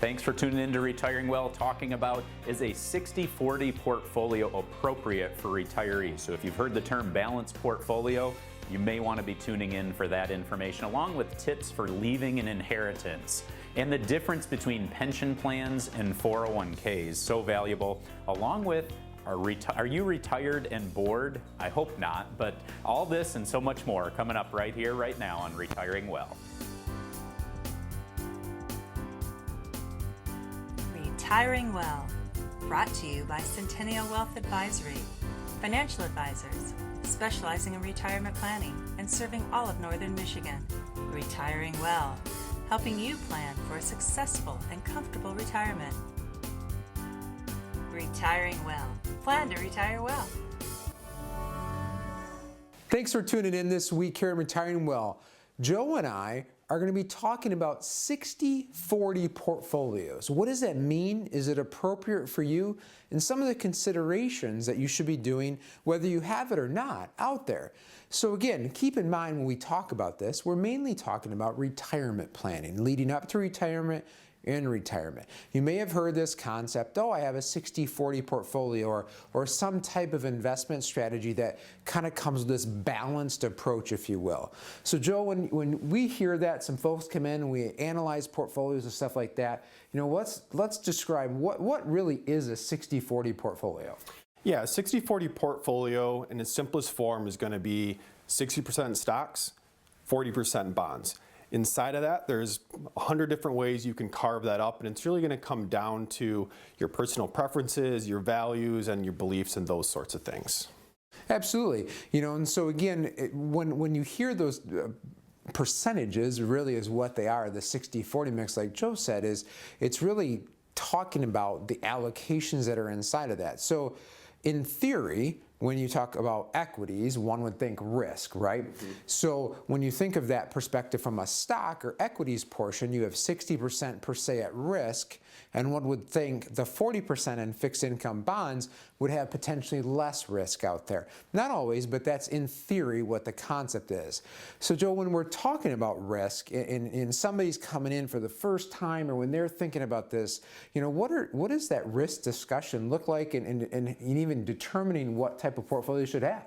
Thanks for tuning in to Retiring Well, talking about is a 60-40 portfolio appropriate for retirees. So if you've heard the term balanced portfolio, you may want to be tuning in for that information, along with tips for leaving an inheritance and the difference between pension plans and 401ks. So valuable, along with are you retired and bored? I hope not, but all this and so much more coming up right here, right now on Retiring Well. Retiring Well, brought to you by Centennial Wealth Advisory, financial advisors specializing in retirement planning and serving all of Northern Michigan. Retiring Well, helping you plan for a successful and comfortable retirement. Retiring Well, plan to retire well. Thanks for tuning in this week here at Retiring Well. Joe and I are going to be talking about 60-40 portfolios. What does that mean? Is it appropriate for you? And some of the considerations that you should be doing, whether you have it or not, out there. So again, keep in mind when we talk about this, we're mainly talking about retirement planning, leading up to retirement, in retirement. You may have heard this concept, oh, I have a 60-40 portfolio or some type of investment strategy that kind of comes with this balanced approach, if you will. So Joe, when we hear that, some folks come in and we analyze portfolios and stuff like that, you know, let's describe what really is a 60-40 portfolio. Yeah, a 60-40 portfolio in its simplest form is going to be 60% stocks, 40% bonds. Inside of that, there's 100 different ways you can carve that up, and it's really going to come down to your personal preferences, your values, and your beliefs, and those sorts of things. Absolutely. You know, and so again, when you hear those percentages, really is what they are, the 60-40 mix, like Joe said, it's really talking about the allocations that are inside of that. So in theory, when you talk about equities, one would think risk, right? Mm-hmm. So when you think of that perspective from a stock or equities portion, you have 60% per se at risk, and one would think the 40% in fixed income bonds would have potentially less risk out there. Not always, but that's in theory what the concept is. So Joe, when we're talking about risk and somebody's coming in for the first time, or when they're thinking about this, you know, what does that risk discussion look like, and even determining what type of portfolio you should have?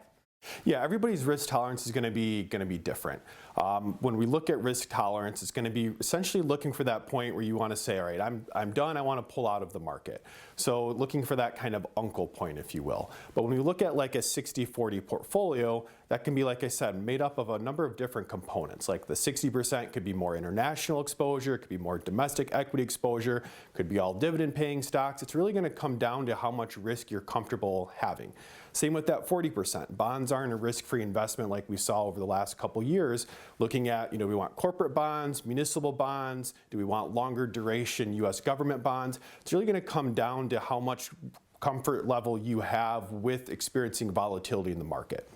Yeah, everybody's risk tolerance is going to be different. When we look at risk tolerance, it's going to be essentially looking for that point where you want to say, all right, I'm done, I want to pull out of the market. So looking for that kind of uncle point, if you will. But when we look at like a 60-40 portfolio, that can be, like I said, made up of a number of different components. Like the 60% could be more international exposure, it could be more domestic equity exposure, could be all dividend paying stocks. It's really going to come down to how much risk you're comfortable having. Same with that 40%. Bonds aren't a risk-free investment like we saw over the last couple years. Looking at, you know, we want corporate bonds, municipal bonds, do we want longer duration U.S. government bonds? It's really going to come down to how much comfort level you have with experiencing volatility in the market.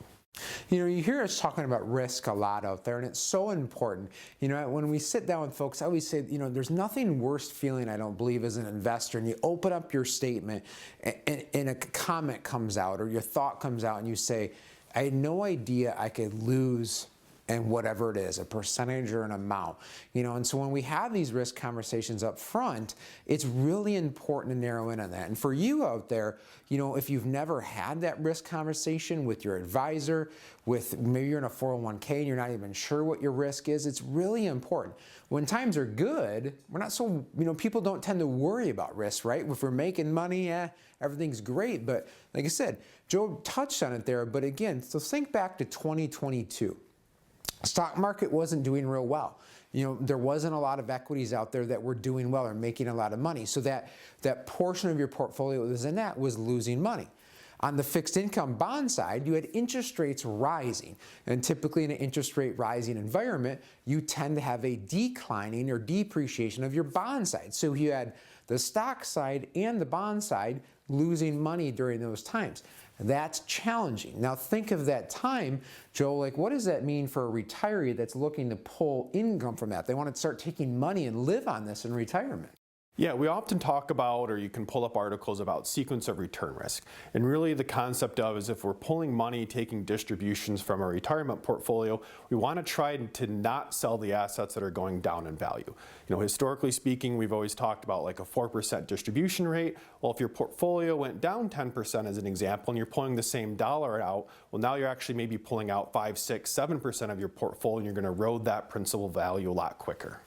You know, you hear us talking about risk a lot out there, and it's so important. You know, when we sit down with folks, I always say, you know, there's nothing worse feeling, I don't believe, as an investor, and you open up your statement and a comment comes out or your thought comes out and you say, I had no idea I could lose and whatever it is, a percentage or an amount, you know. And so when we have these risk conversations up front, it's really important to narrow in on that. And for you out there, you know, if you've never had that risk conversation with your advisor, with maybe you're in a 401k and you're not even sure what your risk is, it's really important. When times are good, we're not so, you know, people don't tend to worry about risk, right? If we're making money, everything's great. But like I said, Joe touched on it there, but again, so think back to 2022. Stock market wasn't doing real well. You know, there wasn't a lot of equities out there that were doing well or making a lot of money. So that portion of your portfolio that was in that was losing money. On the fixed income bond side, you had interest rates rising. And typically in an interest rate rising environment, you tend to have a declining or depreciation of your bond side. So you had the stock side and the bond side losing money during those times. That's challenging. Now think of that time, Joe, like what does that mean for a retiree that's looking to pull income from that? They want to start taking money and live on this in retirement. Yeah, we often talk about, or you can pull up articles about sequence of return risk. And really the concept of is if we're pulling money, taking distributions from a retirement portfolio, we want to try to not sell the assets that are going down in value. You know, historically speaking, we've always talked about like a 4% distribution rate. Well, if your portfolio went down 10% as an example, and you're pulling the same dollar out, well, now you're actually maybe pulling out 5, 6, 7% of your portfolio, and you're going to erode that principal value a lot quicker.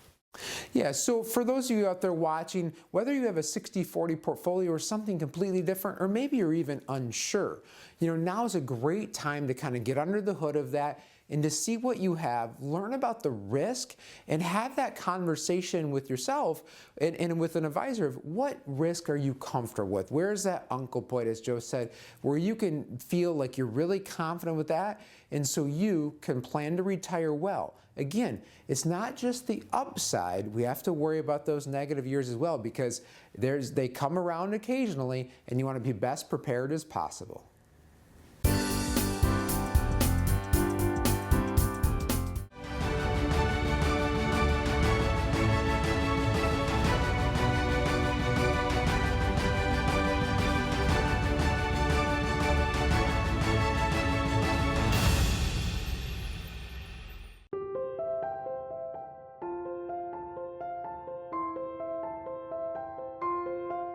Yeah, so for those of you out there watching, whether you have a 60-40 portfolio or something completely different, or maybe you're even unsure, you know, now is a great time to kind of get under the hood of that and to see what you have, learn about the risk, and have that conversation with yourself and with an advisor of what risk are you comfortable with? Where's that uncle point, as Joe said, where you can feel like you're really confident with that, and so you can plan to retire well. Again, it's not just the upside. We have to worry about those negative years as well, because they come around occasionally, and you want to be best prepared as possible.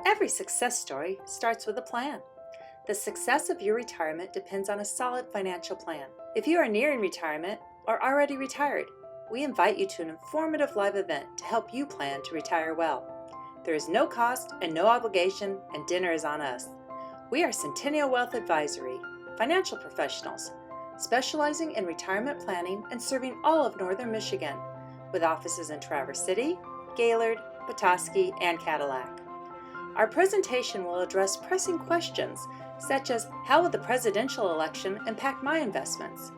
Every success story starts with a plan. The success of your retirement depends on a solid financial plan. If you are nearing retirement or already retired, we invite you to an informative live event to help you plan to retire well. There is no cost and no obligation, and dinner is on us. We are Centennial Wealth Advisory, financial professionals, specializing in retirement planning and serving all of northern Michigan, with offices in Traverse City, Gaylord, Petoskey, and Cadillac. Our presentation will address pressing questions such as, how will the presidential election impact my investments?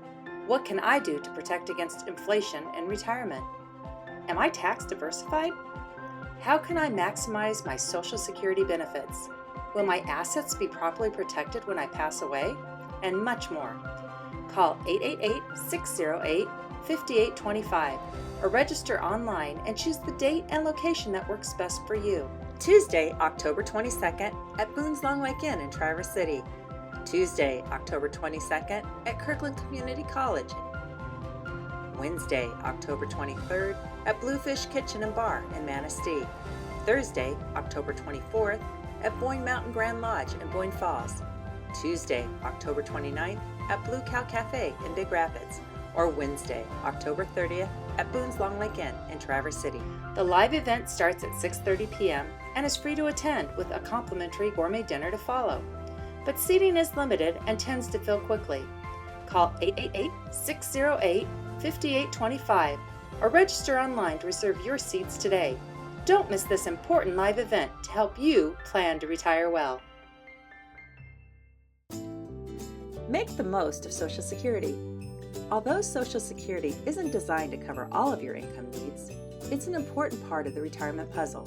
What can I do to protect against inflation in retirement? Am I tax diversified? How can I maximize my Social Security benefits? Will my assets be properly protected when I pass away? And much more. Call 888-608-5825 or register online and choose the date and location that works best for you. Tuesday, October 22nd at Boone's Long Lake Inn in Traverse City. Tuesday, October 22nd at Kirkland Community College. Wednesday, October 23rd at Bluefish Kitchen and Bar in Manistee. Thursday, October 24th at Boyne Mountain Grand Lodge in Boyne Falls. Tuesday, October 29th at Blue Cow Cafe in Big Rapids. Or Wednesday, October 30th at Boone's Long Lake Inn in Traverse City. The live event starts at 6:30 p.m. and is free to attend with a complimentary gourmet dinner to follow. But seating is limited and tends to fill quickly. Call 888-608-5825 or register online to reserve your seats today. Don't miss this important live event to help you plan to retire well. Make the most of Social Security. Although Social Security isn't designed to cover all of your income needs, it's an important part of the retirement puzzle.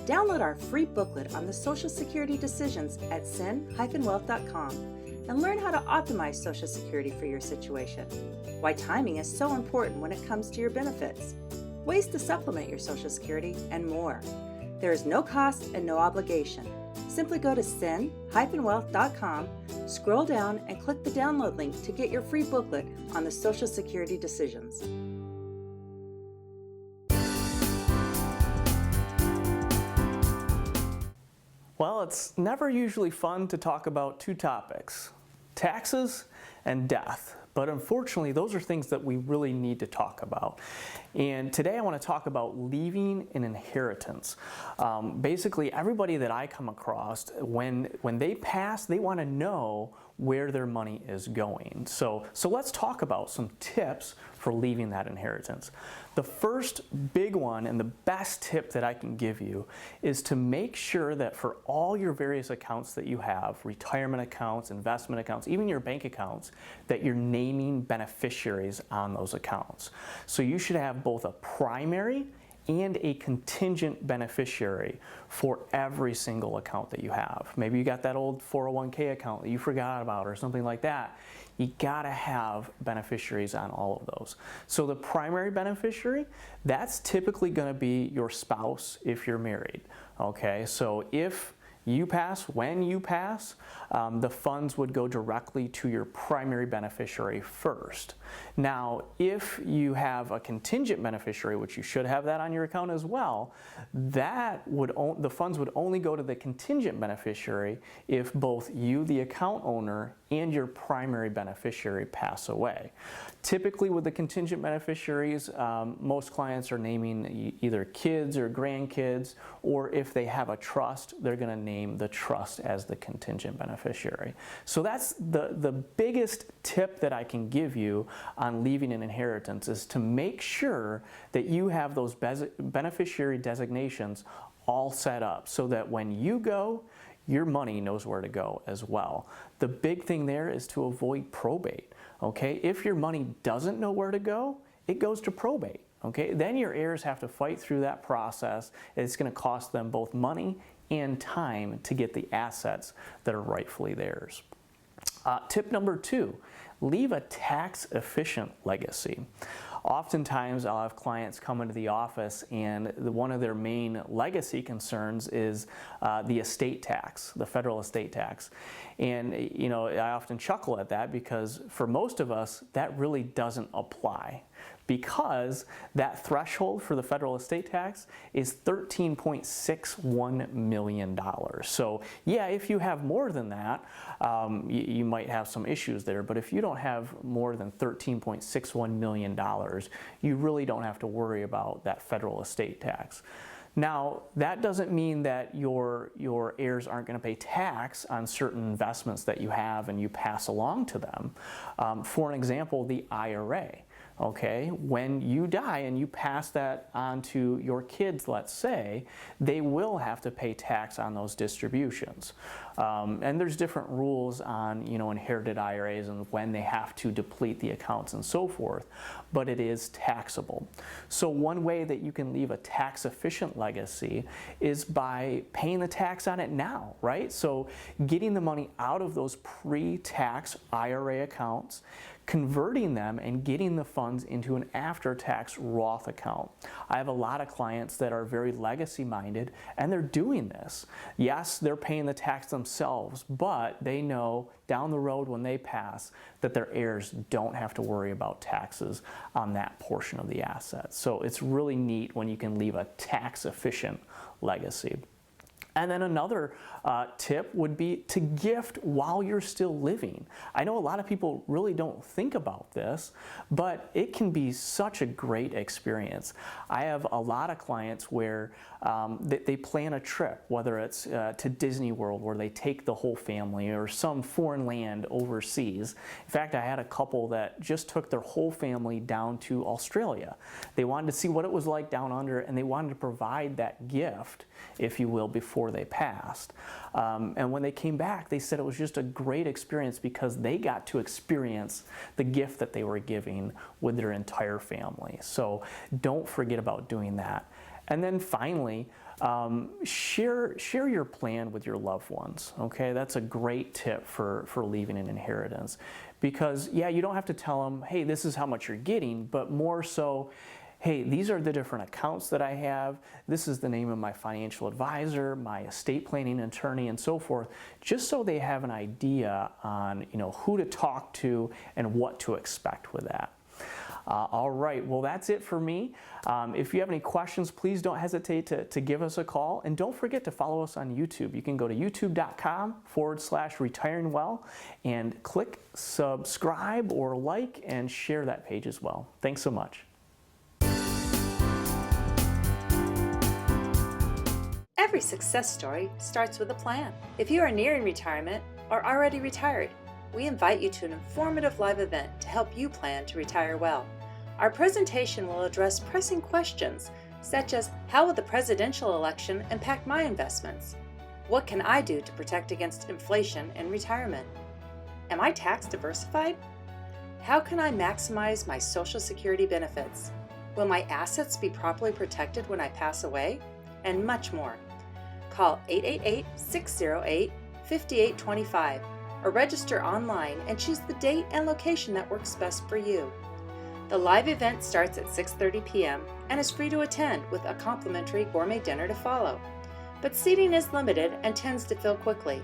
Download our free booklet on the Social Security decisions at cen-wealth.com and learn how to optimize Social Security for your situation, why timing is so important when it comes to your benefits, ways to supplement your Social Security, and more. There is no cost and no obligation. Simply go to cen-wealth.com, scroll down, and click the download link to get your free booklet on the Social Security decisions. Well, it's never usually fun to talk about two topics, taxes and death. But unfortunately, those are things that we really need to talk about. And today I want to talk about leaving an inheritance. Basically, everybody that I come across, when they pass, they want to know where their money is going. So let's talk about some tips for leaving that inheritance. The first big one and the best tip that I can give you is to make sure that for all your various accounts that you have, retirement accounts, investment accounts, even your bank accounts, that you're naming beneficiaries on those accounts. So you should have both a primary and a contingent beneficiary for every single account that you have. Maybe you got that old 401k account that you forgot about or something like that. You gotta have beneficiaries on all of those. So the primary beneficiary, that's typically gonna be your spouse if you're married, okay? So if you pass, when you pass, the funds would go directly to your primary beneficiary first. Now, if you have a contingent beneficiary, which you should have that on your account as well, the funds would only go to the contingent beneficiary if both you, the account owner, and your primary beneficiary pass away. Typically with the contingent beneficiaries, most clients are naming either kids or grandkids, or if they have a trust, they're gonna name the trust as the contingent beneficiary. So that's the biggest tip that I can give you on leaving an inheritance, is to make sure that you have those beneficiary designations all set up so that when you go, your money knows where to go as well. The big thing there is to avoid probate, okay? If your money doesn't know where to go, it goes to probate, okay? Then your heirs have to fight through that process. It's gonna cost them both money and time to get the assets that are rightfully theirs. Tip number 2, leave a tax-efficient legacy. Oftentimes I'll have clients come into the office and one of their main legacy concerns is the estate tax, the federal estate tax. And you know, I often chuckle at that because for most of us that really doesn't apply, because that threshold for the federal estate tax is $13.61 million. So yeah, if you have more than that, you might have some issues there, but if you don't have more than $13.61 million, you really don't have to worry about that federal estate tax. Now, that doesn't mean that your heirs aren't going to pay tax on certain investments that you have and you pass along to them. For an example, the IRA. Okay, when you die and you pass that on to your kids, let's say, they will have to pay tax on those distributions. And there's different rules on, you know, inherited IRAs and when they have to deplete the accounts and so forth, but it is taxable. So one way that you can leave a tax-efficient legacy is by paying the tax on it now, right? So getting the money out of those pre-tax IRA accounts, converting them and getting the funds into an after-tax Roth account. I have a lot of clients that are very legacy-minded and they're doing this. Yes, they're paying the tax themselves, but they know down the road when they pass that their heirs don't have to worry about taxes on that portion of the assets. So it's really neat when you can leave a tax-efficient legacy. And then another tip would be to gift while you're still living. I know a lot of people really don't think about this, but it can be such a great experience. I have a lot of clients where they plan a trip, whether it's to Disney World where they take the whole family, or some foreign land overseas. In fact, I had a couple that just took their whole family down to Australia. They wanted to see what it was like down under, and they wanted to provide that gift, if you will, before they passed. And when they came back, they said it was just a great experience because they got to experience the gift that they were giving with their entire family. So don't forget about doing that. And then finally, share your plan with your loved ones, okay? That's a great tip for leaving an inheritance. Because yeah, you don't have to tell them, hey, this is how much you're getting, but more so, hey, these are the different accounts that I have. This is the name of my financial advisor, my estate planning attorney, and so forth, just so they have an idea on, you know, who to talk to and what to expect with that. All right, well, that's it for me. If you have any questions, please don't hesitate to give us a call. And don't forget to follow us on YouTube. You can go to youtube.com/retiringwell and click subscribe or like and share that page as well. Thanks so much. Every success story starts with a plan. If you are nearing retirement or already retired, we invite you to an informative live event to help you plan to retire well. Our presentation will address pressing questions such as, how will the presidential election impact my investments? What can I do to protect against inflation in retirement? Am I tax diversified? How can I maximize my Social Security benefits? Will my assets be properly protected when I pass away? And much more. Call 888-608-5825 or register online and choose the date and location that works best for you. The live event starts at 6:30 p.m. and is free to attend with a complimentary gourmet dinner to follow. But seating is limited and tends to fill quickly.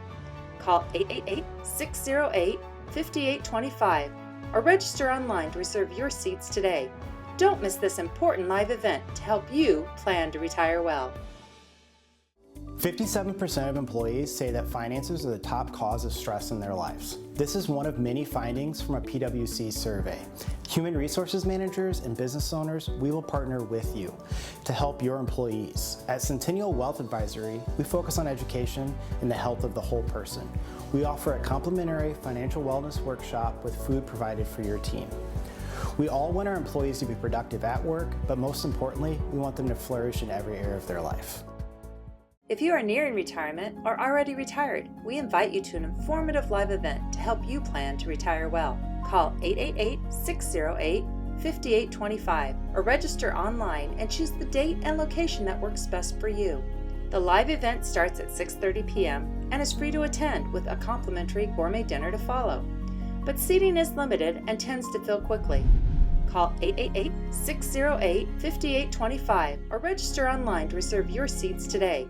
Call 888-608-5825 or register online to reserve your seats today. Don't miss this important live event to help you plan to retire well. 57% of employees say that finances are the top cause of stress in their lives. This is one of many findings from a PwC survey. Human resources managers and business owners, we will partner with you to help your employees. At Centennial Wealth Advisory, we focus on education and the health of the whole person. We offer a complimentary financial wellness workshop with food provided for your team. We all want our employees to be productive at work, but most importantly, we want them to flourish in every area of their life. If you are nearing retirement or already retired, we invite you to an informative live event to help you plan to retire well. Call 888-608-5825 or register online and choose the date and location that works best for you. The live event starts at 6:30 p.m. and is free to attend with a complimentary gourmet dinner to follow. But seating is limited and tends to fill quickly. Call 888-608-5825 or register online to reserve your seats today.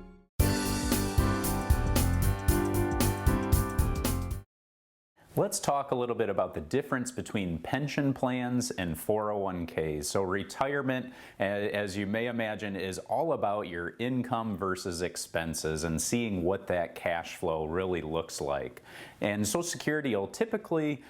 Let's talk a little bit about the difference between pension plans and 401ks. So retirement, as you may imagine, is all about your income versus expenses and seeing what that cash flow really looks like. And Social Security will typically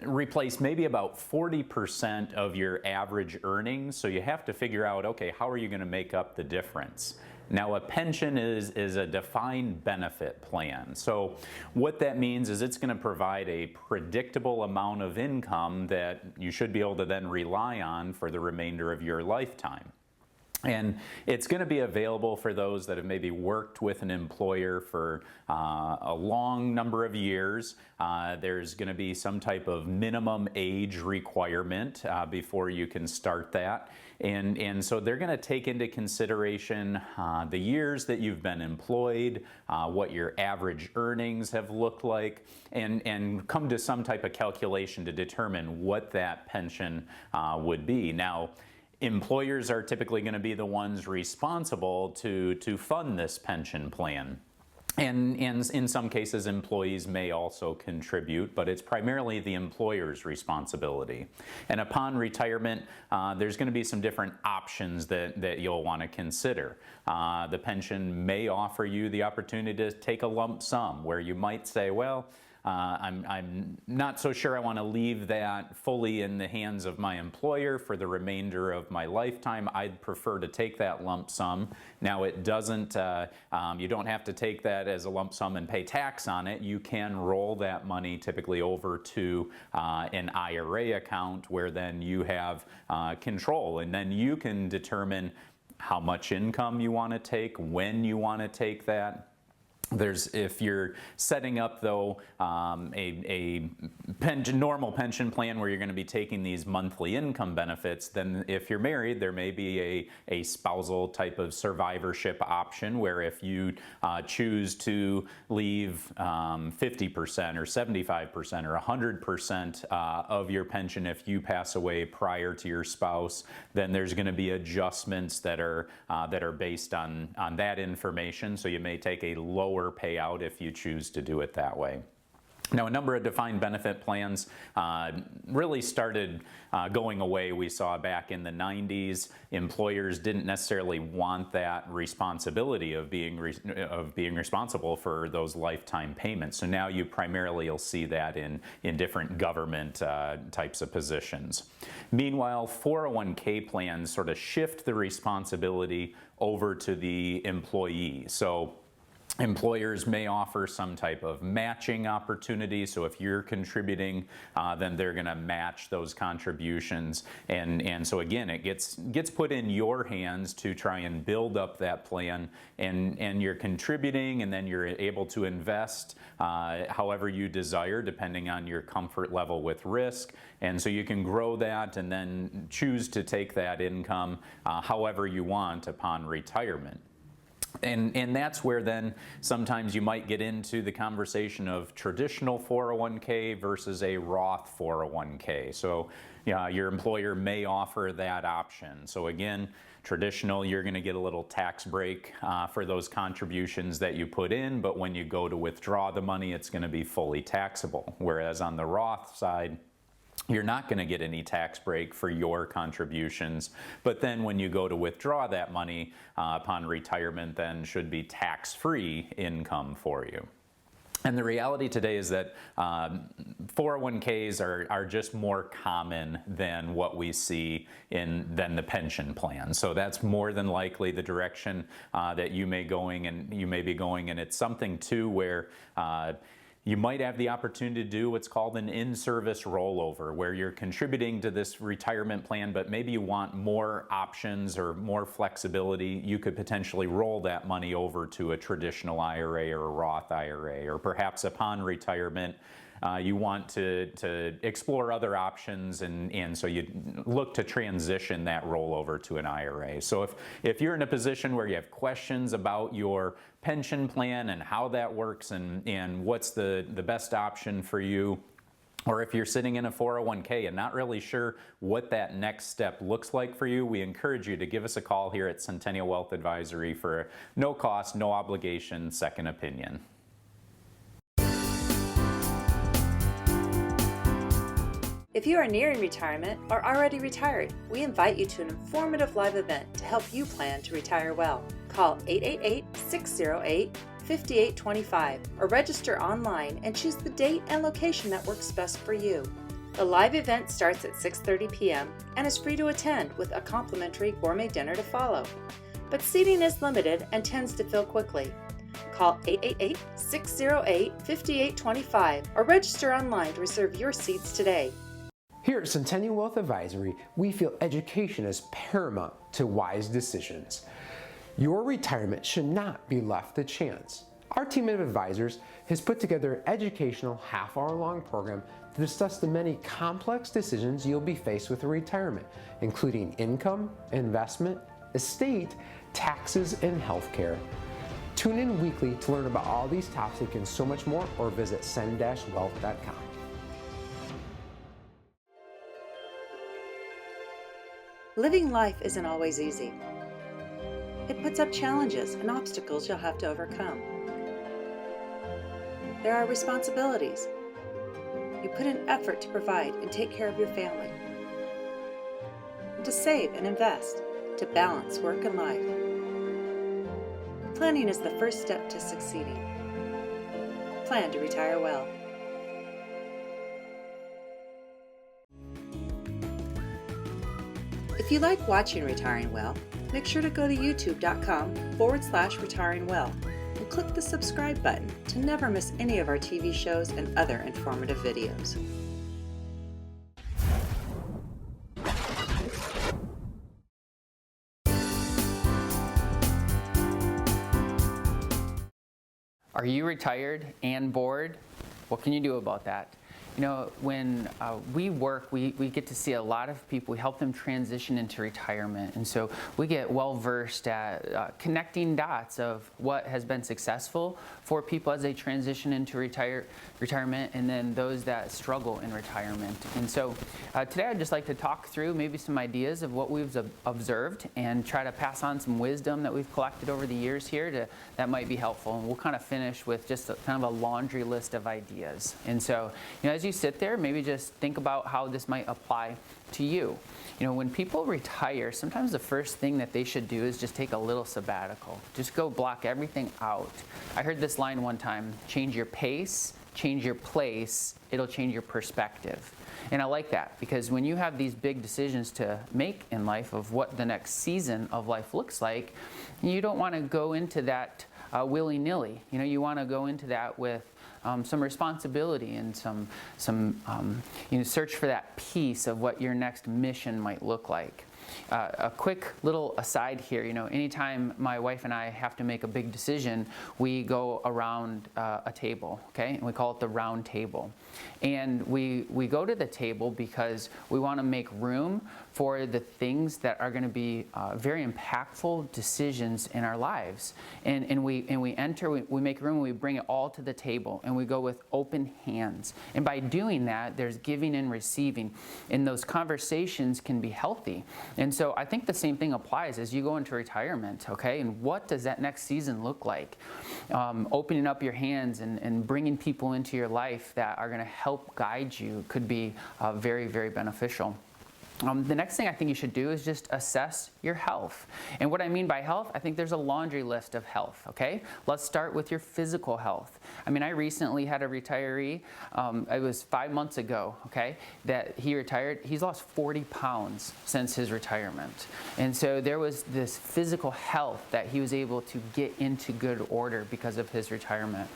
replace maybe about 40% of your average earnings. So you have to figure out, okay, how are you going to make up the difference? Now, a pension is a defined benefit plan. So what that means is it's going to provide a predictable amount of income that you should be able to then rely on for the remainder of your lifetime. And it's going to be available for those that have maybe worked with an employer for a long number of years. There's going to be some type of minimum age requirement before you can start that. And so they're going to take into consideration the years that you've been employed, what your average earnings have looked like, and come to some type of calculation to determine what that pension would be. Now, employers are typically going to be the ones responsible to fund this pension plan. And in some cases, employees may also contribute, but it's primarily the employer's responsibility. And upon retirement, there's going to be some different options that you'll want to consider. The pension may offer you the opportunity to take a lump sum, where you might say, well, I'm not so sure I want to leave that fully in the hands of my employer for the remainder of my lifetime. I'd prefer to take that lump sum. Now, it doesn't, you don't have to take that as a lump sum and pay tax on it. You can roll that money typically over to an IRA account, where then you have control, and then you can determine how much income you want to take, when you want to take that. If you're setting up, though, a normal pension plan where you're going to be taking these monthly income benefits, then if you're married, there may be a spousal type of survivorship option, where if you choose to leave 50% or 75% or 100% of your pension if you pass away prior to your spouse, then there's going to be adjustments that are based on that information. So you may take a lower payout if you choose to do it that way. Now, a number of defined benefit plans really started going away. We saw back in the 90s, employers didn't necessarily want that responsibility of being responsible for those lifetime payments. So now you primarily will see that in different government types of positions. Meanwhile, 401k plans sort of shift the responsibility over to the employee. So Employers may offer some type of matching opportunity. So if you're contributing, then they're going to match those contributions. And so again, it gets put in your hands to try and build up that plan. And you're contributing, and then you're able to invest however you desire, depending on your comfort level with risk. And so you can grow that and then choose to take that income however you want upon retirement. And that's where then sometimes you might get into the conversation of traditional 401k versus a Roth 401k. So your employer may offer that option. So again, traditional, you're going to get a little tax break for those contributions that you put in, but when you go to withdraw the money, it's going to be fully taxable. Whereas on the Roth side, you're not going to get any tax break for your contributions, but then when you go to withdraw that money upon retirement, then should be tax-free income for you. And the reality today is that 401ks are just more common than what we see than the pension plan. So that's more than likely the direction that you may be going, and it's something too where you might have the opportunity to do what's called an in-service rollover, where you're contributing to this retirement plan, but maybe you want more options or more flexibility. You could potentially roll that money over to a traditional IRA or a Roth IRA, or perhaps upon retirement, you want to explore other options, and so you look to transition that rollover to an IRA. So if you're in a position where you have questions about your pension plan and how that works and what's the best option for you, or if you're sitting in a 401k and not really sure what that next step looks like for you, we encourage you to give us a call here at Centennial Wealth Advisory for a no cost, no obligation second opinion. If you are nearing retirement or already retired, we invite you to an informative live event to help you plan to retire well. Call 888-608-5825 or register online and choose the date and location that works best for you. The live event starts at 6:30 p.m. and is free to attend with a complimentary gourmet dinner to follow. But seating is limited and tends to fill quickly. Call 888-608-5825 or register online to reserve your seats today. Here at Centennial Wealth Advisory, we feel education is paramount to wise decisions. Your retirement should not be left to chance. Our team of advisors has put together an educational half-hour-long program to discuss the many complex decisions you'll be faced with in retirement, including income, investment, estate, taxes, and healthcare. Tune in weekly to learn about all these topics and so much more, or visit cen-wealth.com. Living life isn't always easy. It puts up challenges and obstacles you'll have to overcome. There are responsibilities. You put in effort to provide and take care of your family, and to save and invest, to balance work and life. Planning is the first step to succeeding. Plan to retire well. If you like watching Retiring Well, make sure to go to youtube.com/retiringwell and click the subscribe button to never miss any of our TV shows and other informative videos. Are you retired and bored? What can you do about that? You know, when we work, we get to see a lot of people. We help them transition into retirement. And so we get well versed at connecting dots of what has been successful for people as they transition into retirement, and then those that struggle in retirement. And so today I'd just like to talk through maybe some ideas of what we've observed and try to pass on some wisdom that we've collected over the years here that might be helpful. And we'll kind of finish with just kind of a laundry list of ideas. And so, you know, as you sit there, maybe just think about how this might apply to you. You know, when people retire, sometimes the first thing that they should do is just take a little sabbatical. Just go block everything out. I heard this line one time: change your pace, change your place, it'll change your perspective. And I like that, because when you have these big decisions to make in life of what the next season of life looks like, you don't want to go into that willy-nilly. You want to go into that with some responsibility and some search for that piece of what your next mission might look like. A quick little aside here, anytime my wife and I have to make a big decision, we go around a table, okay? And we call it the round table. And we go to the table because we want to make room for the things that are going to be very impactful decisions in our lives. And we make room, and we bring it all to the table, and we go with open hands. And by doing that, there's giving and receiving, and those conversations can be healthy. And so I think the same thing applies as you go into retirement, okay? And what does that next season look like? Opening up your hands and bringing people into your life that are going to help guide you could be very, very beneficial. The next thing I think you should do is just assess your health. And what I mean by health, I think there's a laundry list of health, okay? Let's start with your physical health. I recently had a retiree, it was 5 months ago, okay, that he retired. He's lost 40 pounds since his retirement. And so there was this physical health that he was able to get into good order because of his retirement.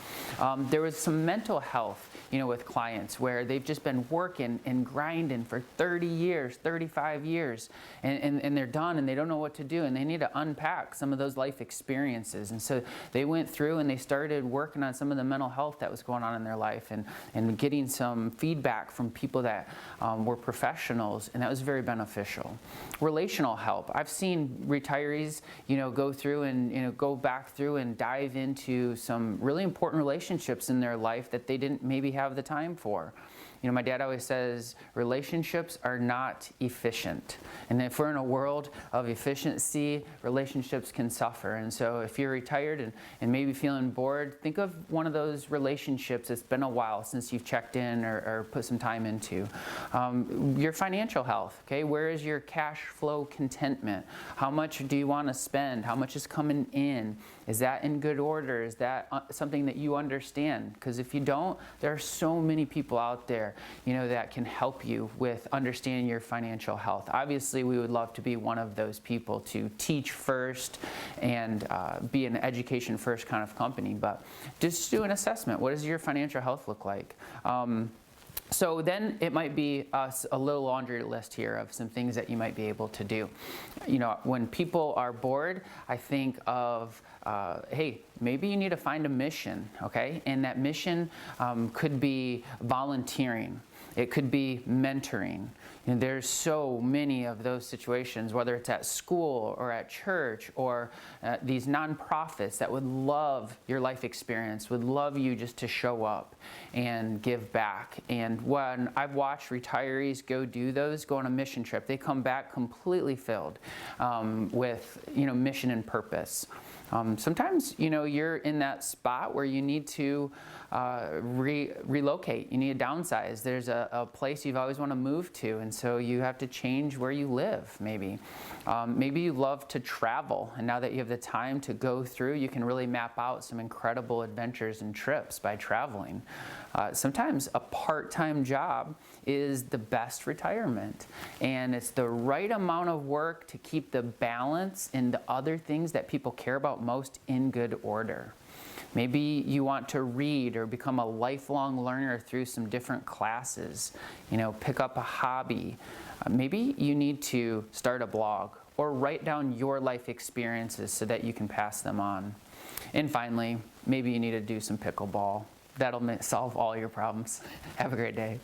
There was some mental health, with clients where they've just been working and grinding for 30 years, 35 years, and they're done and they don't know what to do, and they need to unpack some of those life experiences. And so they went through and they started working on some of the mental health that was going on in their life, and getting some feedback from people that were professionals, and that was very beneficial. Relational help. I've seen retirees, go through and go back through and dive into some really important relationships in their life that they didn't maybe have the time for. My dad always says relationships are not efficient. And if we're in a world of efficiency, relationships can suffer. And so if you're retired and maybe feeling bored, think of one of those relationships it's been a while since you've checked in or put some time into. Your financial health, okay? Where is your cash flow contentment? How much do you want to spend? How much is coming in? Is that in good order? Is that something that you understand? Because if you don't, there are so many people out there, that can help you with understanding your financial health. Obviously, we would love to be one of those people to teach first and be an education first kind of company, but just do an assessment. What does your financial health look like? So then it might be a little laundry list here of some things that you might be able to do. When people are bored, I think of, hey, maybe you need to find a mission, okay? And that mission could be volunteering. It could be mentoring. There's so many of those situations, whether it's at school or at church or these nonprofits that would love your life experience, would love you just to show up and give back. And when I've watched retirees go do those, go on a mission trip, they come back completely filled with mission and purpose. Sometimes, you're in that spot where you need to relocate. You need to downsize. There's a place you've always want to move to, and so you have to change where you live, maybe. Maybe you love to travel, and now that you have the time to go through, you can really map out some incredible adventures and trips by traveling. Sometimes a part-time job is the best retirement, and it's the right amount of work to keep the balance in the other things that people care about most in good order. Maybe you want to read or become a lifelong learner through some different classes, pick up a hobby. Maybe you need to start a blog or write down your life experiences so that you can pass them on. And finally, maybe you need to do some pickleball. That'll solve all your problems. Have a great day.